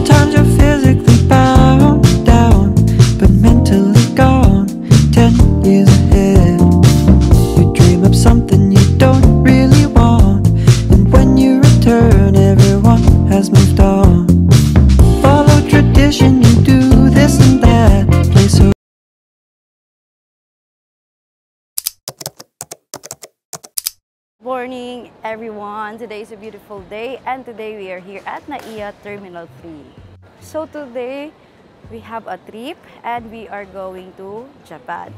Sometimes you're physically bound down, but mentally gone 10 years ahead. You dream of something you don't really want, and when you return, everyone has moved on. Follow tradition, you do this and that, play so. Morning everyone, today is a beautiful day and today we are here at NAIA Terminal 3. So today we have a trip and we are going to Japan.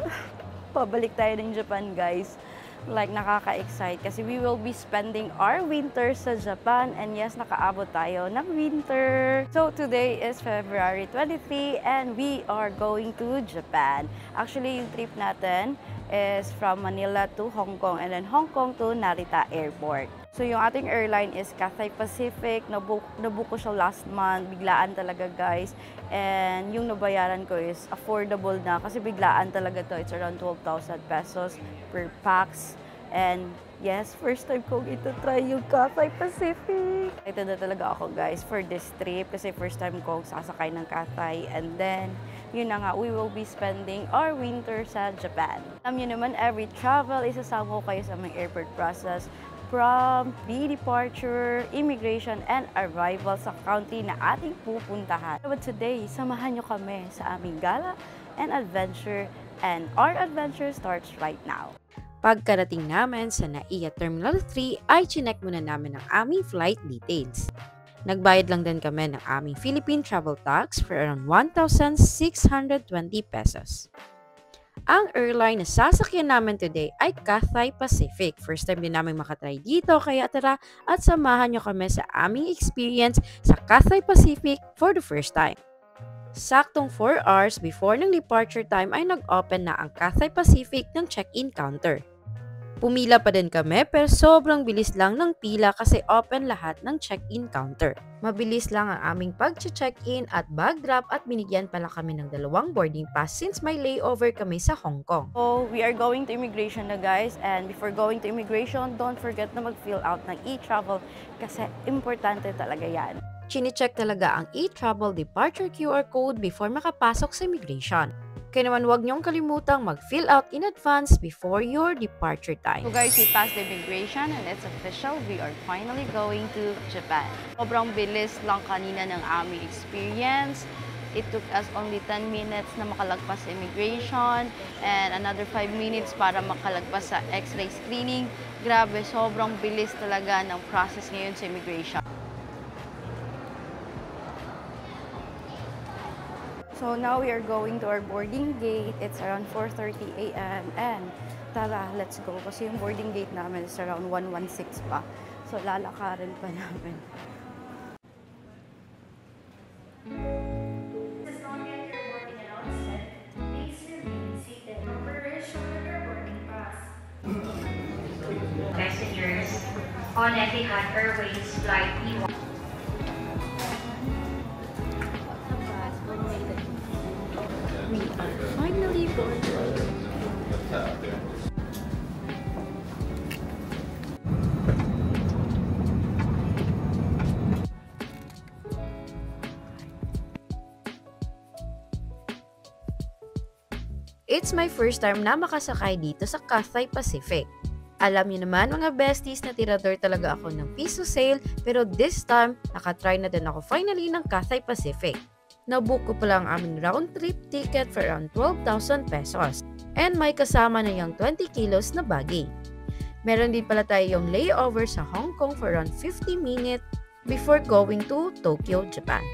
Pabalik tayo ng Japan guys. Like nakaka-excite kasi we will be spending our winter sa Japan and yes, nakaabot tayo ng winter. So today is February 23 and we are going to Japan. Actually yung trip natin is from Manila to Hong Kong and then Hong Kong to Narita Airport. So yung ating airline is Cathay Pacific. Nabook ko siya last month. Biglaan talaga guys. And yung nabayaran ko is affordable na kasi biglaan talaga to. It's around 12,000 pesos per pax. And yes, first time kong ito-try yung Cathay Pacific. Excited na talaga ako guys for this trip kasi first time kong sasakay ng Cathay. And then, yun na nga, we will be spending our winter sa Japan. Alam nyo naman, every travel, isasama ko kayo sa mga airport process from the departure, immigration, and arrival sa country na ating pupuntahan. But today, samahan nyo kami sa aming gala and adventure, and our adventure starts right now. Pagkarating namin sa NAIA Terminal 3 ay chinek muna namin ang aming flight details. Nagbayad lang din kami ng aming Philippine travel tax for around 1,620 pesos. Ang airline na sasakyan namin today ay Cathay Pacific. First time din namin makatry dito kaya tara at samahan nyo kami sa aming experience sa Cathay Pacific for the first time. Saktong 4 hours before ng departure time ay nag-open na ang Cathay Pacific ng check-in counter. Pumila pa din kami pero sobrang bilis lang ng pila kasi open lahat ng check-in counter. Mabilis lang ang aming pag-check-in at bag drop at binigyan pala kami ng 2 boarding pass since may layover kami sa Hong Kong. So, we are going to immigration na guys and before going to immigration, don't forget na mag-fill out ng e-travel kasi importante talaga yan. Chine-check talaga ang e-travel departure QR code before makapasok sa immigration. Kaya naman huwag niyong kalimutang mag-fill out in advance before your departure time. So guys, we passed the immigration and it's official. We are finally going to Japan. Sobrang bilis lang kanina ng aming experience. It took us only 10 minutes na makalagpas sa immigration and another 5 minutes para makalagpas sa x-ray screening. Grabe, sobrang bilis talaga ng process ngayon sa immigration. So now we are going to our boarding gate. It's around 4:30 a.m. and tara, let's go. Kasi yung boarding gate namin is around 1:16 pa. So lalakarin pa namin. This is not yet your boarding announcement. Please remain seated. Preparation of your boarding pass. Passengers on Etihad Airways Flight E1. We are finally boarded. It's my first time na makasakay dito sa Cathay Pacific. Alam niyo naman mga besties na tirador talaga ako ng piso sale pero this time nakatry na din ako finally ng Cathay Pacific. Nabook ko pala ang aming round trip ticket for around 12,000 pesos. And may kasama na yung 20 kilos na baggage. Meron din pala tayo yung layover sa Hong Kong for around 50 minutes before going to Tokyo, Japan.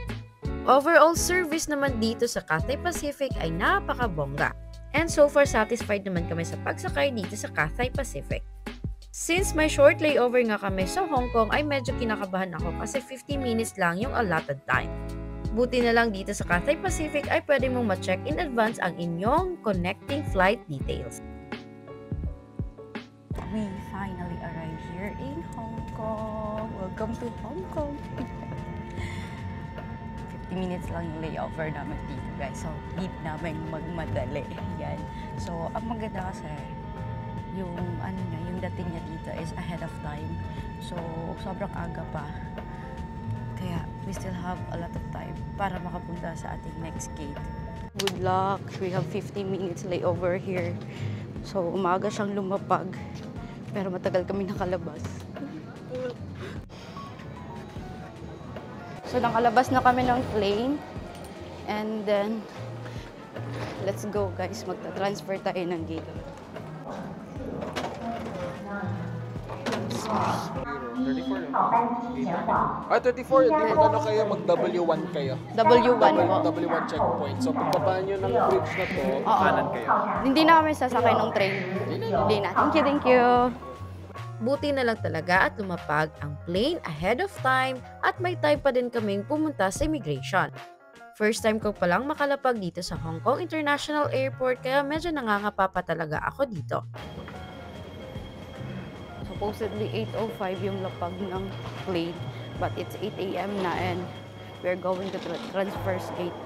Overall service naman dito sa Cathay Pacific ay napakabongga. And so far satisfied naman kami sa pagsakay dito sa Cathay Pacific. Since may short layover nga kami sa Hong Kong ay medyo kinakabahan ako kasi 50 minutes lang yung allotted time. Buti na lang dito sa Cathay Pacific ay pwede mong ma-check in advance ang inyong connecting flight details. We finally arrived here in Hong Kong. Welcome to Hong Kong. 50 minutes lang yung layover namin dito guys. So, need namin magmadali. Yan. So, ang maganda kasi yung yung dating niya dito is ahead of time. So, sobrang aga pa. Kaya we still have a lot of time para makapunta sa ating next gate. Good luck. We have 15 minutes layover here. So, umaga siyang lumapag. Pero matagal kami nakalabas. So, nakalabas na kami ng plane. And then, let's go guys. Magta-transfer tayo ng gate. 34, hindi magano kayo, mag-W1 kayo. W1 po. W1 checkpoint. So, pagbaba nyo ng bridge na to, kanan kayo. Hindi na kami sasakay ng train. Hindi na. Thank you, thank you. Buti na lang talaga at lumapag ang plane ahead of time at may time pa din kaming pumunta sa immigration. First time ko palang makalapag dito sa Hong Kong International Airport kaya medyo nangangapa pa talaga ako dito. Supposedly 8:05 yung lapag ng plane, but it's 8 a.m. na and we're going to transfer gate.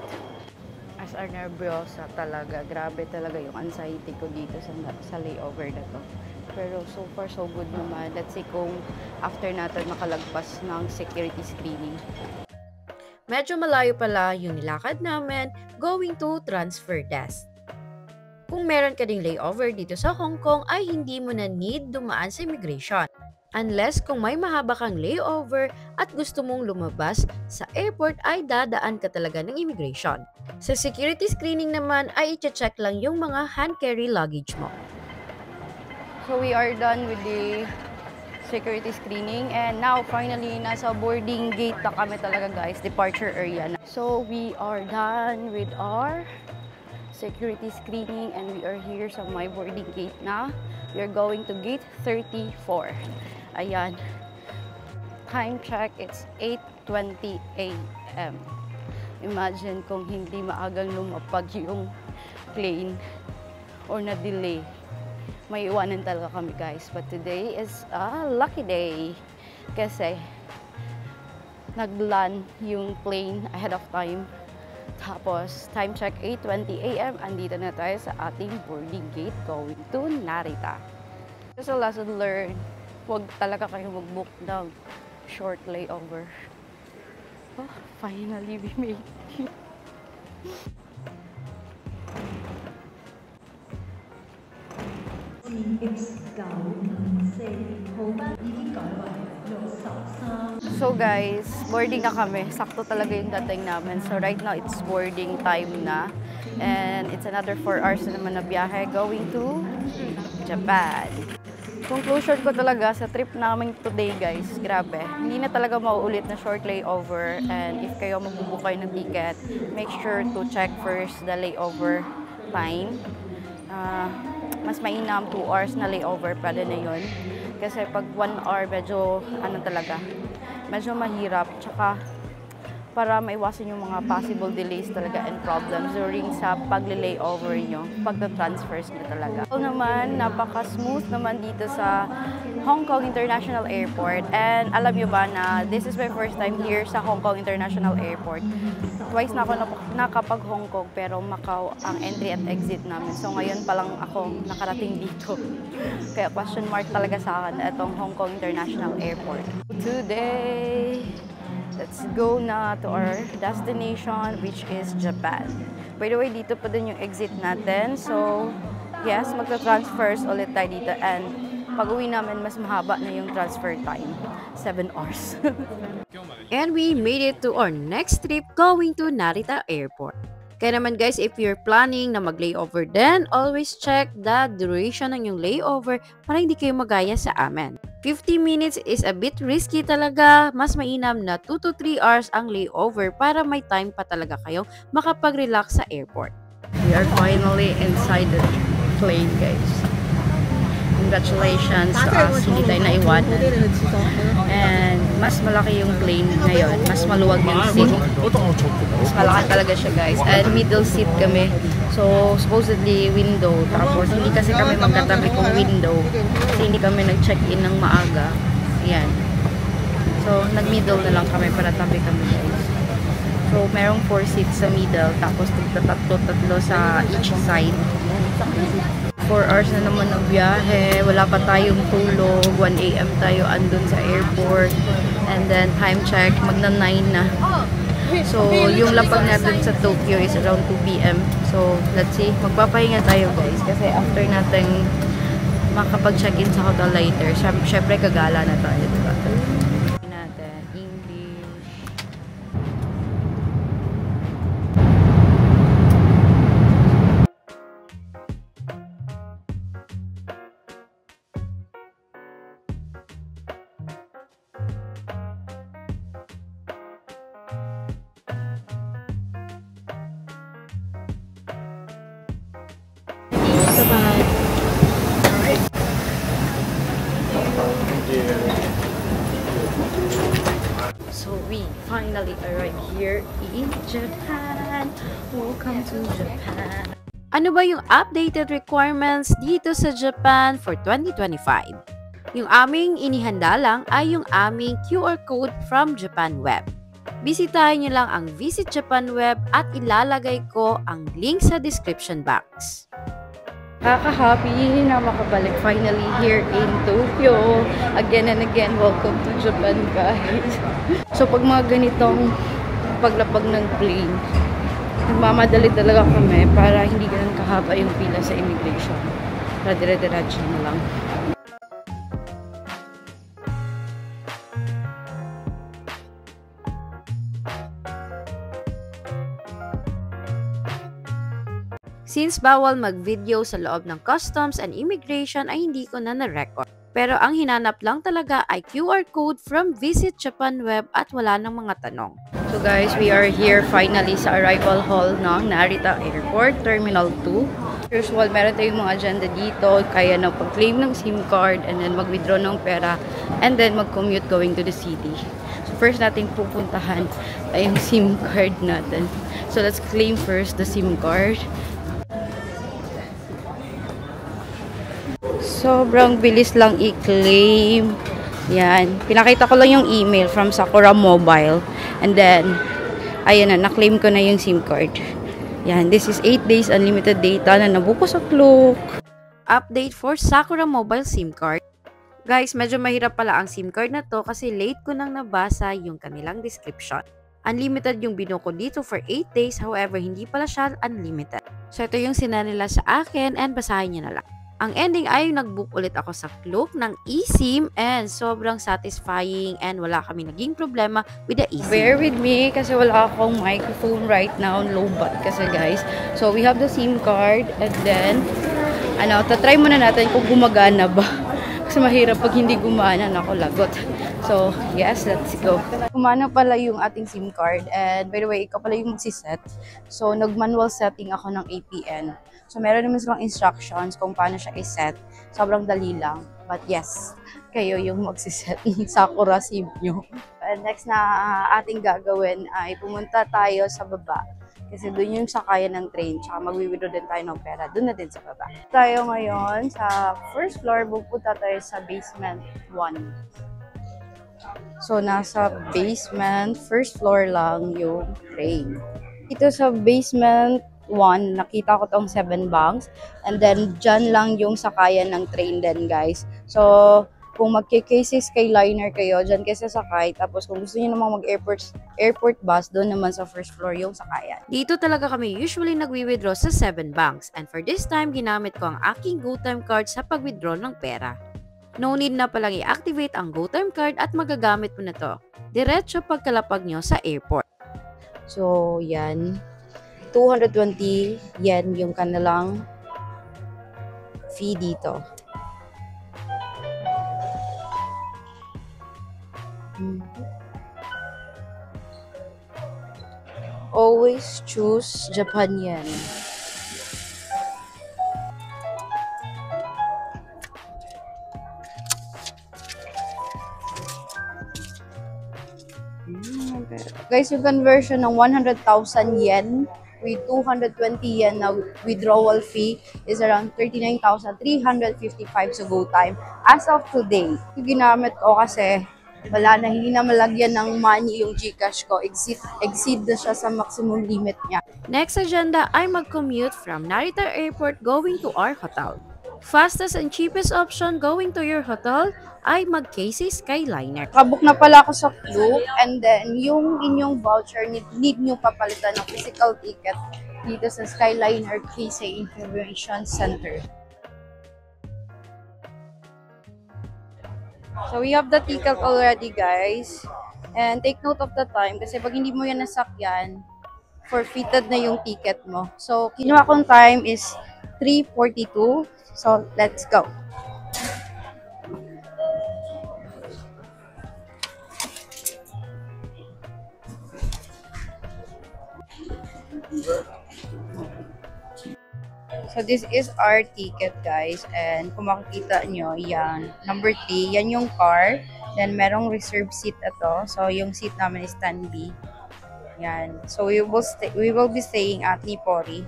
As our nervyosa talaga, grabe talaga yung anxiety ko dito sa layover na to. Pero so far so good naman. Let's see kung after natin makalagpas ng security screening. Medyo malayo pala yung nilakad namin going to transfer desk. Kung meron ka ding layover dito sa Hong Kong ay hindi mo na need dumaan sa immigration. Unless kung may mahaba kang layover at gusto mong lumabas sa airport ay dadaan ka talaga ng immigration. Sa security screening naman ay i-check lang yung mga hand carry luggage mo. So we are done with the security screening and now finally nasa boarding gate na kami talaga guys, departure area na. So we are done with our security screening and we are here sa my boarding gate na. We are going to gate 34. Ayan. Time check, it's 8:20 a.m. Imagine kung hindi maagang lumapag yung plane or na-delay. May iwanan talaga kami guys. But today is a lucky day kasi nag-land yung plane ahead of time. Tapos, time check 8:20 a.m. Andito na tayo sa ating boarding gate going to Narita. Just a lesson learned, huwag talaga kayo mag-book ng short layover. Oh, finally, we made it. So guys, boarding na kami. Sakto talaga yung dating namin. So right now, it's boarding time na. And it's another 4 hours na naman na biyahe going to Japan. Conclusion ko talaga sa trip namin today guys, grabe. Hindi na talaga mauulit na short layover. And if kayo magbubook kayo ng ticket, make sure to check first the layover time. Mas mainam 2 hours na layover, pwede na yun. Kasi pag 1 hour, medyo, medyo mahirap. Tsaka, para maiwasan yung mga possible delays talaga and problems during sa pagle-layover nyo, pagta-transfers nyo talaga. So naman, napaka-smooth naman dito sa Hong Kong International Airport. And alam nyo ba na this is my first time here sa Hong Kong International Airport. Twice na ako nakapag-Hong Kong pero Macau ang entry at exit namin. So ngayon pa lang ako nakarating dito. Kaya question mark talaga sa akin itong Hong Kong International Airport. Today, let's go na to our destination, which is Japan. By the way, dito pa din yung exit natin. So, yes, magta-transfers ulit tayo dito. And pag-uwi namin, mas mahaba na yung transfer time. 7 hours. And we made it to our next trip going to Narita Airport. Kaya naman guys, if you're planning na mag-layover then always check the duration ng yung layover para hindi kayo magaya sa amin. 50 minutes is a bit risky talaga. Mas mainam na 2 to 3 hours ang layover para may time pa talaga kayong makapag-relax sa airport. We are finally inside the plane, guys. Congratulations to us, hindi tayo naiwanan. And mas malaki yung plane ngayon, mas maluwag yung seat. Mas malaki talaga siya guys. And middle seat kami. So supposedly window. Tapos hindi kasi kami magkatabi kung window. Kasi hindi kami nag-check-in ng maaga. Ayan. So nag-middle na lang kami para tabi kami guys. So merong 4 seats sa middle. Tapos tatlo sa each side. 4 hours na naman ng biyahe, wala pa tayong tulog, 1 AM tayo andun sa airport, And then time check, magna 9 na. So, yung lapag natin sa Tokyo is around 2 p.m. So, let's see. Magpapahinga tayo guys. Kasi after natin makapag-check-in sa hotel later, syempre kagala na tayo, diba? Natin, English. So we finally arrived here in Japan. Welcome to Japan. Ano ba yung updated requirements dito sa Japan for 2025? Yung aming inihanda lang ay yung aming QR code from Japan Web. Bisitahin nyo lang ang Visit Japan Web at ilalagay ko ang link sa description box. Kaka-happy na makabalik finally here in Tokyo. Again and again, welcome to Japan guys. So pag mga ganitong paglapag ng plane, nagmamadali talaga kami para hindi ganun kahaba yung pila sa immigration. Para dire-diretso na lang. Since bawal mag-video sa loob ng customs and immigration ay hindi ko na na-record. Pero ang hinanap lang talaga ay QR code from Visit Japan Web at wala nang mga tanong. So guys, we are here finally sa arrival hall ng Narita Airport, Terminal 2. Usual, meron tayong mga agenda dito, kaya na pag-claim ng SIM card and then mag-withdraw ng pera and then mag-commute going to the city. So first natin pupuntahan ay yung SIM card natin. So let's claim first the SIM card. Sobrang bilis lang i-claim. Yan. Pinakita ko lang yung email from Sakura Mobile. And then, ayun na, na-claim ko na yung SIM card. Yan. This is 8 days unlimited data na nabuko sa Klook. Update for Sakura Mobile SIM card. Guys, medyo mahirap pala ang SIM card na to kasi late ko nang nabasa yung kanilang description. Unlimited yung binuko dito for 8 days, however, hindi pala siya unlimited. So, ito yung sinanila sa akin and basahin nyo na lang. Ang ending ay nag-book ulit ako sa Klook ng eSIM and sobrang satisfying and wala kami naging problema with the eSIM. Bear with me kasi wala akong microphone right now. Low bat kasi guys. So, we have the SIM card and then, tatry muna natin kung gumagana ba. Kasi mahirap pag hindi gumana, nako lagot. So, yes, let's go. Gumana pala yung ating SIM card and by the way, ikaw pala yung magsiset. So, nag-manual setting ako ng APN. So, meron naman silang instructions kung paano siya i-set. Sobrang dali lang. But yes, kayo yung magsiset ng Sakura SIM nyo. And next na ating gagawin ay pumunta tayo sa baba. Kasi doon yung sakayan ng train. Tsaka mag-withdraw din tayo ng pera. Doon na din sa baba. Tayo ngayon sa first floor. Pupunta tayo sa basement 1. So, nasa basement, first floor lang yung train. Ito sa basement 1, nakita ko tong 7 bunks. And then, dyan lang yung sakayan ng train din, guys. So, kung magki-K6 Skyliner kayo, dyan kayo sasakay. Tapos, kung gusto niyo namang mag-airport bus, doon naman sa first floor yung sakayan. Dito talaga kami usually nagwi-withdraw sa 7 banks. And for this time, ginamit ko ang aking GoTime card sa pag-withdraw ng pera. No need na palang i-activate ang GoTime card at magagamit mo na to. Diretso pagkalapag nyo sa airport. So, yan. 220 yen yung kanilang fee dito. Always choose Japan yen. Guys, yung conversion ng 100,000 yen with 220 yen na withdrawal fee is around 39,355 sa GoTime as of today. Yung ginamit ko kasi wala na, hindi na malagyan ng money yung GCash ko. Exceed na siya sa maximum limit niya. Next agenda ay mag-commute from Narita Airport going to our hotel. Fastest and cheapest option going to your hotel ay mag-KC Skyliner. Kabook na pala ako sa Cube, and then yung inyong voucher, need nyo papalitan ng physical ticket dito sa Skyliner KC Information Center. So we have the ticket already, guys. And take note of the time kasi pag hindi mo yan nasakyan, forfeited na yung ticket mo. So kinuha kong time is 3:42. So let's go. So this is our ticket, guys, and kung makikita nyo, yan, number 3, yan yung car, then merong reserve seat ito, so yung seat namin is stand B, yan, so we will be staying at Nipori.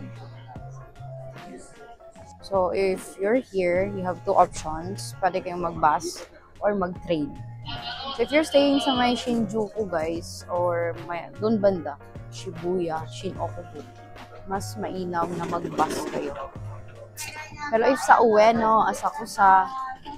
So if you're here, you have two options, pwede kayong mag-bus or mag-train. So if you're staying sa may Shinjuku, guys, or may, dun banda, Shibuya, Shin-Okubu, mas mainam na mag-bus kayo. Pero if sa Ueno, Asakusa,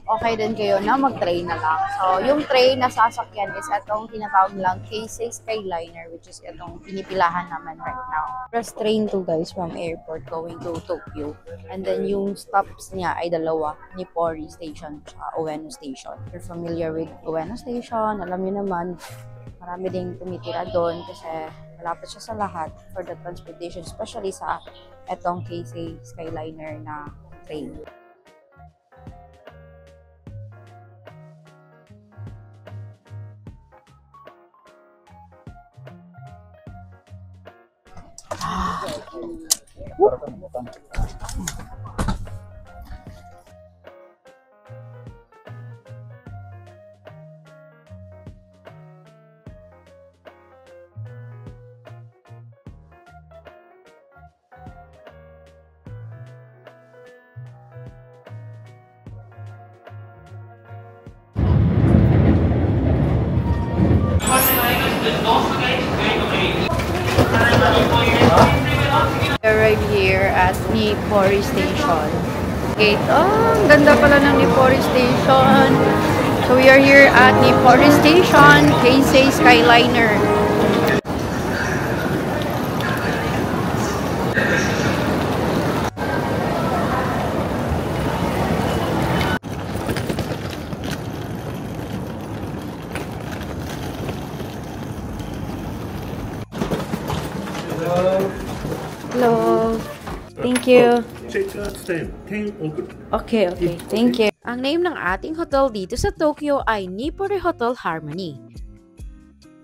okay din kayo na mag-train na lang. So, yung train na sasakyan is itong tinatawag lang KC Skyliner, which is itong pinipilahan naman right now. First train to, guys, from airport going to Tokyo. And then yung stops niya ay dalawa, Nipori Station at Ueno Station. If you're familiar with Ueno Station, alam niyo naman, marami ding tumitira doon kasi malapit siya sa lahat for the transportation, especially sa etong KC Skyliner na train. We arrived here at Nipori Station. Gate. Oh, ang ganda pala ng Nipori Station. So we are here at Nipori Station, KC Skyliner. Hello. Thank you. Okay. Thank you. Ang name ng ating hotel dito sa Tokyo ay Nipori Hotel Harmony.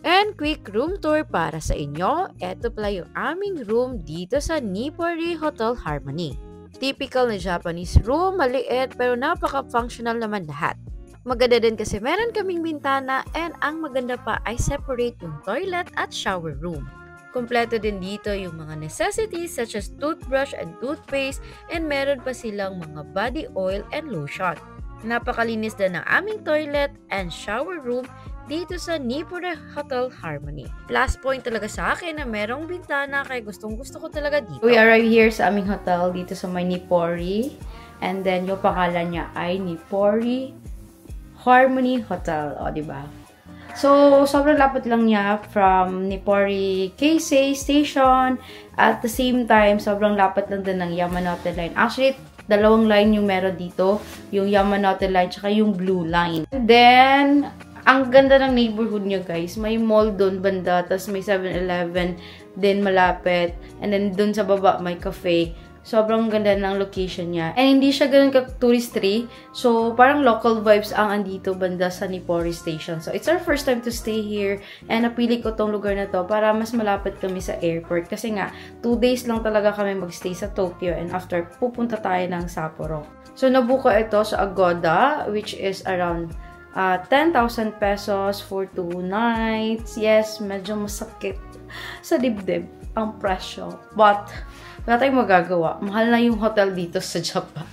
And quick room tour para sa inyo. Ito pala yung aming room dito sa Nipori Hotel Harmony. Typical na Japanese room, maliit pero napaka-functional naman lahat. Maganda din kasi meron kaming bintana and ang maganda pa ay separate yung toilet at shower room. Kompleto din dito yung mga necessities such as toothbrush and toothpaste and meron pa silang mga body oil and lotion. Napakalinis din ng aming toilet and shower room dito sa Nipori Hotel Harmony. Plus point talaga sa akin na merong bintana kaya gustong-gusto ko talaga dito. We arrived here sa aming hotel dito sa may Nipori, and then yung pangalan niya ay Nipori Harmony Hotel, o diba? So, sobrang lapit lang niya from Nipori KC Station. At the same time, sobrang lapit lang din ng Yamanote Line. Actually, dalawang line yung meron dito. Yung Yamanote Line, tsaka yung Blue Line. And then, ang ganda ng neighborhood niya, guys. May mall doon banda, tapos may 7-Eleven din malapit. And then, doon sa baba, may cafe. Sobrang ganda ng location niya. And hindi siya ganun ka-touristy. So, parang local vibes ang andito banda sa Nipori Station. So, it's our first time to stay here. And napili ko tong lugar na to para mas malapit kami sa airport. Kasi nga, 2 days lang talaga kami magstay sa Tokyo. And after, pupunta tayo ng Sapporo. So, nabuka ito sa Agoda, which is around 10,000 pesos for 2 nights. Yes, medyo masakit sa dibdib ang presyo. But, wala tayong magagawa. Mahal na yung hotel dito sa Japan.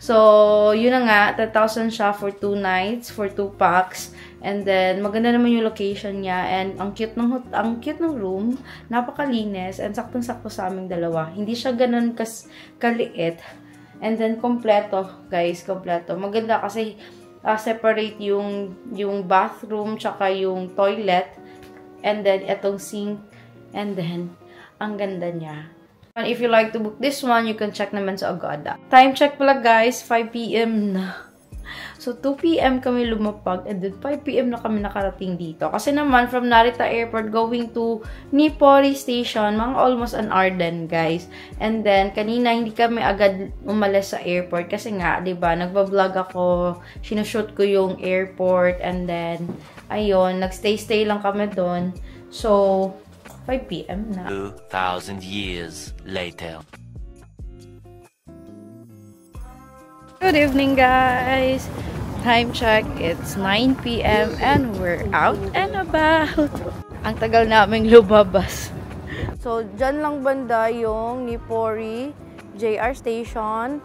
So, yun na nga. 10,000 siya for 2 nights, for 2 packs. And then, maganda naman yung location niya. And ang cute ng room. Napakalinis. And saktong-sakto sa aming dalawa. Hindi siya ganun kaliit. And then, kompleto, guys. Kompleto. Maganda kasi separate yung bathroom tsaka yung toilet. And then, etong sink. And then, ang ganda niya. And if you like to book this one, you can check naman sa Agoda. Time check pala, guys. 5 p.m. na. So, 2 p.m. kami lumapag and then 5 p.m. na kami nakarating dito. Kasi naman, from Narita Airport going to Nipori Station, mga almost an hour din, guys. And then, kanina hindi kami agad umalis sa airport kasi nga, diba, nagbablog ako, sinushoot ko yung airport and then, ayun, nagstay-stay lang kami doon. So, 5 p.m. na. 2,000 years later. Good evening, guys! Time check, it's 9 p.m. and we're out and about. Ang tagal naming lumabas. So, dyan lang banda yung Nipori JR Station.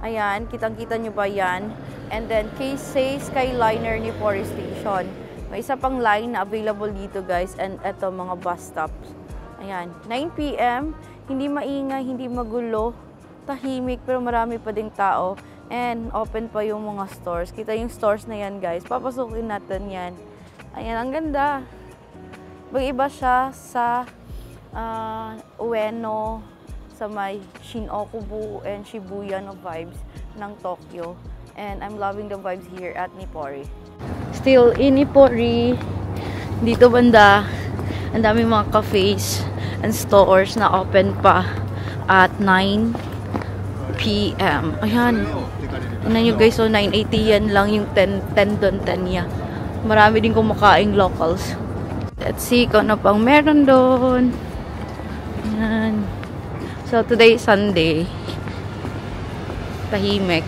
Ayan, kitang-kita nyo ba yan? And then, Keisei Skyliner Nipori Station. May isa pang line na available dito, guys. And eto, mga bus stops. Ayan, 9 p.m. Hindi maingay, hindi magulo. Tahimik, pero marami pa ding tao. And open pa yung mga stores. Kita yung stores na yan, guys. Papasukin natin yan. Ayan, ang ganda. Mag-iba siya sa Ueno, sa may Shin-Okubu and Shibuya no vibes ng Tokyo. And I'm loving the vibes here at Nipori. Still in Nipori. Dito banda, ang daming mga cafes and stores na open pa at 9 p.m. Ayan. Tignan nyo guys, so 980 yan lang yung 10 doon, 10 niya. Marami din kumakaing locals. Let's see kung ano pang meron doon. Ayan. So today is Sunday. Tahimik.